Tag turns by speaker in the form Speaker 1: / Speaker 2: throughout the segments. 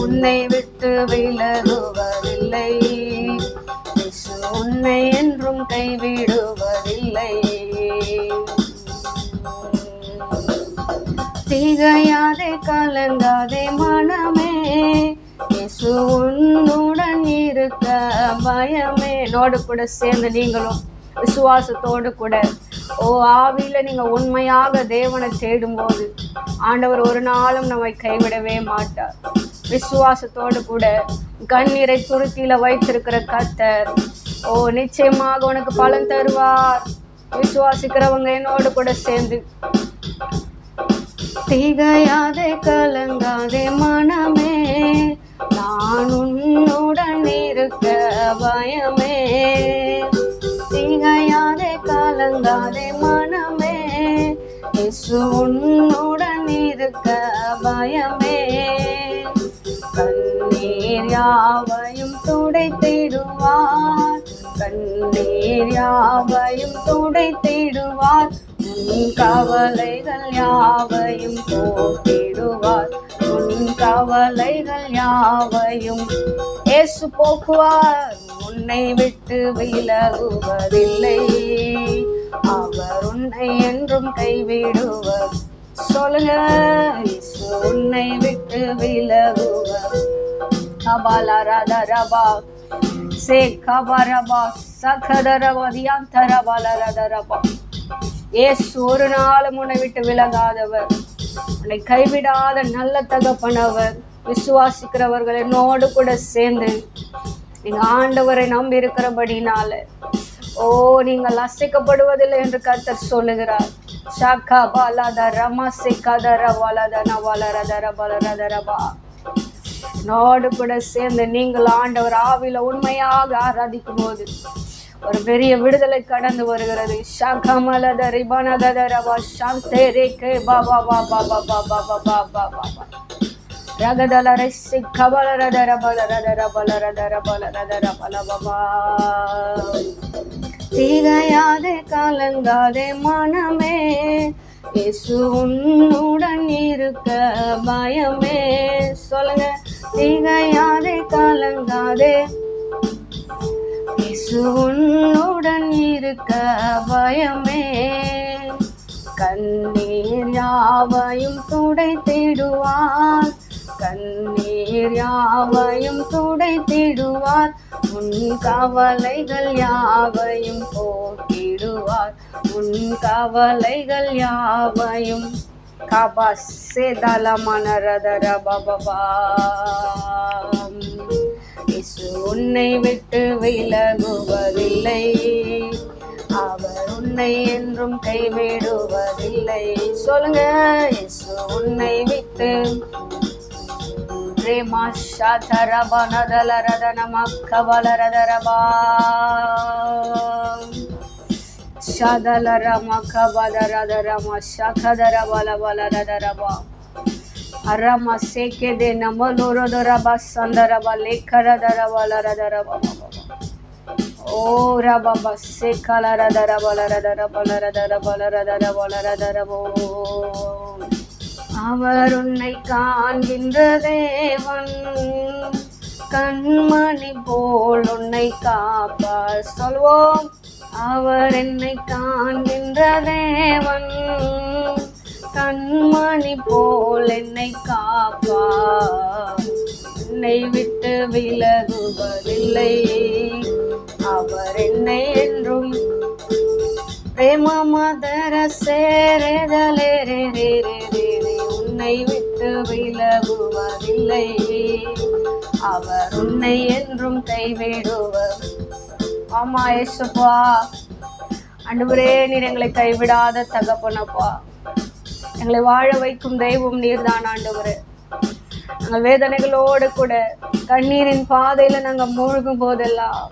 Speaker 1: உன்னை விட்டு விலகுவதில்லை, உன்னை என்றும் கைவிடுவதில்லை. திகையாதே கலங்காதே மனமே, இயேசு உன்னுடன் இருக்க பயமே. என்னோடு கூட சேர்ந்து நீங்களும் விசுவாசத்தோடு கூட ஆவியில நீங்க உண்மையாக தேவனை தேடும் போது ஆண்டவர் ஒரு நாளும் நம்மை கைவிடவே மாட்டார். விசுவாசத்தோடு கூட கண்ணீரை துருத்தியில வைத்திருக்கிற கர்த்தர் நிச்சயமாக உனக்கு பலன் தருவார். விசுவாசிக்கிறவங்க என்னோடு கூட சேர்ந்து திகையாதே கலங்காதே மனமே, நான் உன்னுடன் இருக்க பயமே. திகையாதே கலங்காதே மனமே, இயேசு உன்னுடன் இருக்க பயமே. கண்ணீர் யாவையும் துடைத்திடுவார், கண்ணீர் யாவையும் துடைத்திடுவார். உன் கவலைகள் யாவையும் போக்கிடுவார், உன் கவலைகள் யாவையும் இயேசு போக்குவார். உன்னை விட்டு விலகுவதில்லை, அவர் உன்னை என்றும் கைவிடுவர். சொல்லுங்க, இயேசு உன்னை விட்டு விலகுவர். கபாலரதரபா சே கபரபா சகதரபா தியாந்தரபாலரதரபா. இயேசு ஒரு நாளும் உன்னை விட்டு விலகாதவர், உன்னை கைவிடாத நல்ல தகப்பனவர். விசுவாசிக்கிறவர்கள் என்னோடு கூட சேர்ந்து நீங்க ஆண்டவரை நம்பி இருக்கிறபடினால நீங்கள் அசைக்கப்படுவதில்லை என்று கர்த்தர் சொல்லுகிறார். ஷாக்கா பாலாத ரமா சிக்காதர வலதன வளரதர பலரதரபா. என்னோடு கூட சேர்ந்து நீங்கள் ஆண்டவர் ஆவில உண்மையாக ஆராதிக்கும் போது ஒரு பெரிய விடுதலை கடந்து வருகிறது. ஷகமலதரி பனதரபா சாந்தே ரேகே பாபா பாபா பாபா பாபா பாபா பாபா ரகதலரை சிக்கபலரதர பலரதர பலரதர பலரதர பலபா. திகையாதே கலங்காதே மனமே, இயேசு உன்னுடன் இருக்க பயமே. சொல்லுங்க, திகையாதே கலங்காதே, இயேசு உன்னுடன் இருக்க பயமே. கண்ணீர் யாவையும் துடைத்திடுவார், கண்ணீர் யாவையும் துடைத்திடுவார். உன் கவலைகள் யாவையும் போக்கிடுவார், உன் கவலைகள் யாவையும் கபசே தலமனரதர பபபா. இயேசு உன்னை விட்டு விலகுவதில்லை, அவர் உன்னை என்றும் கைவிடுவதில்லை. சொல்லுங்க, இயேசு உன்னை விட்டு பிரேமா ஷாதரபா நதலரதன மக்கவலரதரபா ஷாதலரம கபதரதரம ஷகதரபலபலரதரபா அரம சேகெதே நமலோரதரபா சந்தரபா லேக்கரதரபலரதரபா. ஓ ரபா சேகலரதரபலரதரபலரதரபலரதரபலரதரபோ. அவர் உன்னை காண்கின்ற தேவன், கண்மணி போல் உன்னை காப்பார். சொல்வோம், அவர் என்னை காண்கின்ற தேவன், கண்மணி போல் என்னை காப்பார். என்னை விட்டு விலகுவதில்லை, அவர் என்னை என்றும் பிரேமமதர சேரேதலேரே. உன்னை விட்டு விலகுவதில்லை, அவர் உன்னை என்றும் கைவிடுவர். ஆமா ஏசப்பா, ஆண்டவரே நீர் எங்களை கைவிடாத தகப்பனப்பா, எங்களை வாழ வைக்கும் தெய்வம் நீர்தான் ஆண்டவரே. நாங்கள் வேதனைகளோடு கூட கண்ணீரின் பாதையில நாங்கள் மூழ்கும் போதெல்லாம்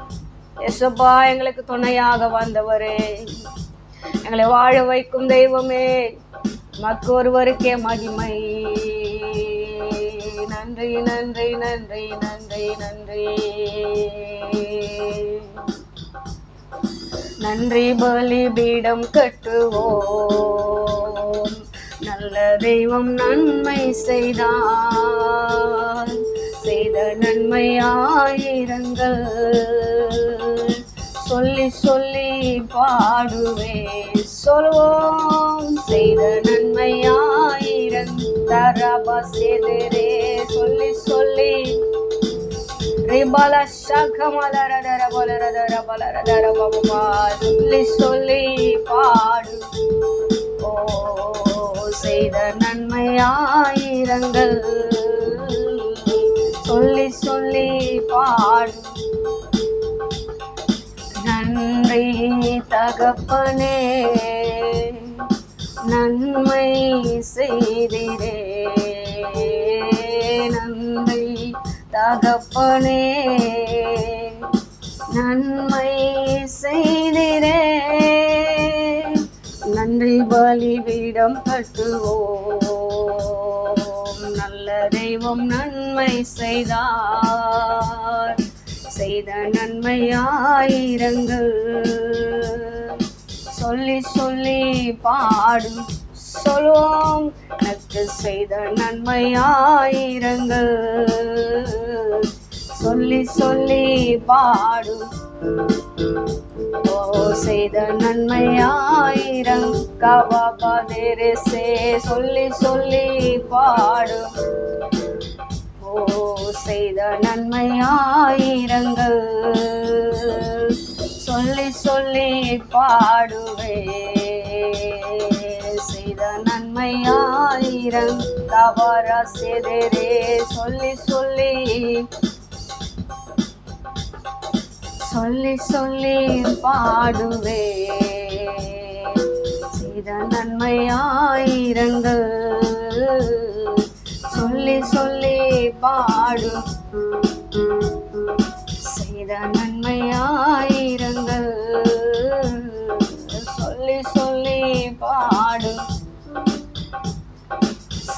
Speaker 1: ஏசப்பா எங்களுக்கு துணையாக வந்தவரே, எங்களை வாழ வைக்கும் தெய்வமே, மக்கு ஒருவருக்கே மகிமை. நன்றி நன்றி நன்றி நன்றி நன்றி நன்றி. பலிபீடம் கட்டுவோம், நல்ல தெய்வம் நன்மை செய்தார். நன்மையாயிரங்கள் சொல்லி சொல்லி பாடுவே. சொல்வோம் செய்த நன்மையாயிரந்தரபசெதரே சொல்லி சொல்லி ரிபல சகமலரதர பலரதர பலரதர பபா சொல்லி சொல்லி பாடு. ஓ செய்த நன்மையாயிரங்கள் சொல்லி சொல்லி பாடு. நன்றி தகப்பனே நன்மை செய்திரே. நன்றி தகப்பனே நன்மை செய்திரே. நன்றி பலிபீடம் கட்டுவோம். நல்ல தெய்வம் நன்மை செய்தார். செய்த நன்மையாயிரங்கள் சொல்லி சொல்லி பாடும். சொல்வோம் எனக்கு செய்த நன்மையாயிரங்கள் சொல்லி சொல்லி பாடும். ஓ செய்த நன்மையாயிரம் கவாபதேரசே சொல்லி சொல்லி பாடும். ஓ செய்த நன்மையாயிரங்கள் சொல்லி சொல்லி பாடுவே. செய்த நன்மையாயிரம் கவரசெதரே சொல்லி சொல்லி சொல்லி சொல்லி பாடுவே. செய்த நன்மையாயிரங்கள் சொல்லி சொல்லி பாடு. செய்த நன்மையாயிரங்கள் சொல்லி சொல்லி பாடு.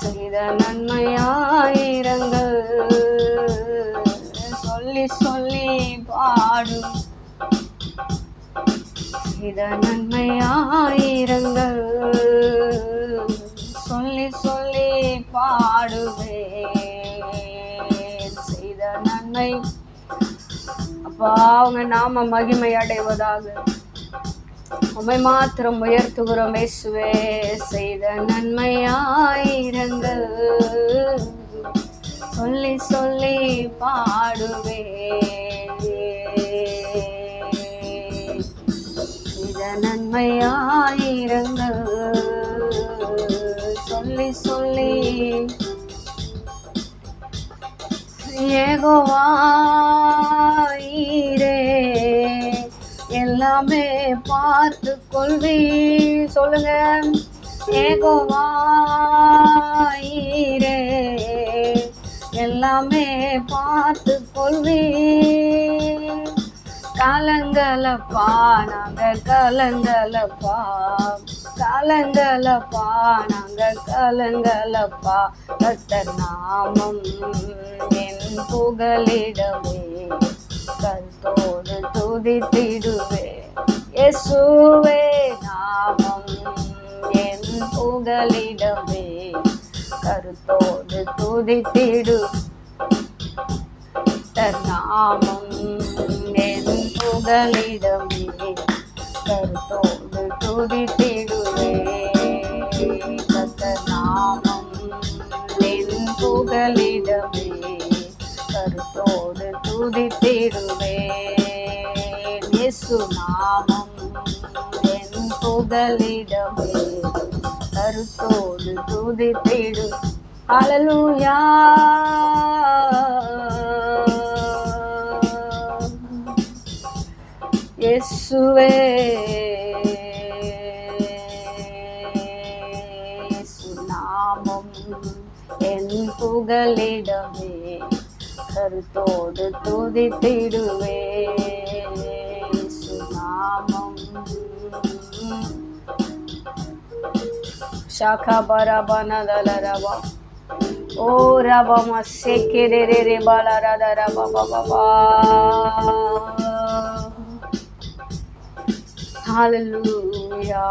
Speaker 1: செய்த நன்மையாயிரங்கள் சொல்லி சொல்லி பாடு. செய்த நன்மையாயிரங்கள் சொல்லி சொல்லி பாடுவே. செய்த நன்மை அப்பா அவங்க நாம மகிமை அடைவதாக. உம்மை மாத்திரம் உயர்த்துகிறோம் இயேசுவே. செய்த நன்மையாயிரங்கள் சொல்லி சொல்லி பாடுவே. செய்த நன்மையாயிரங்கள் சொல்லி சொல்லி யெகோவாயிரே எல்லாமே பார்த்து கொள்வி. சொல்லுங்க யெகோவாயிரே எல்லாமே பார்த்து கொள்வி. கலங்கலப்பா நாங்க கலங்கலப்பா கலங்கலப்பா நாங்க கலங்கலப்பா. கர்த்தர் நாமம் என் புகலிடமே கருத்தோடு துதித்திடுவே. இயேசுவே நாமம் என் புகலிடமே கருத்தோடு துதித்திடு. கர்த்தர் நாமம் என் புகலிடமே கருத்தோடு துதித்திடுவே. கர்த்தர் நாமம் என் புகலிடமே கருத்தோடு துதித்திடுவே. இயேசு நாமம் என் புகலிடமே கருத்தோடு துதித்திடு. ஹல்லேலூயா. இயேசுவே இயேசு நாமம் என் புகலிடமே கருத்தோடு துதித்திடுவே. இயேசு நாமம் ஷாகா பரபனதலரபா ஓ ரபமா செக்கெரேரே பலரதரபா பாபா. Hallelujah.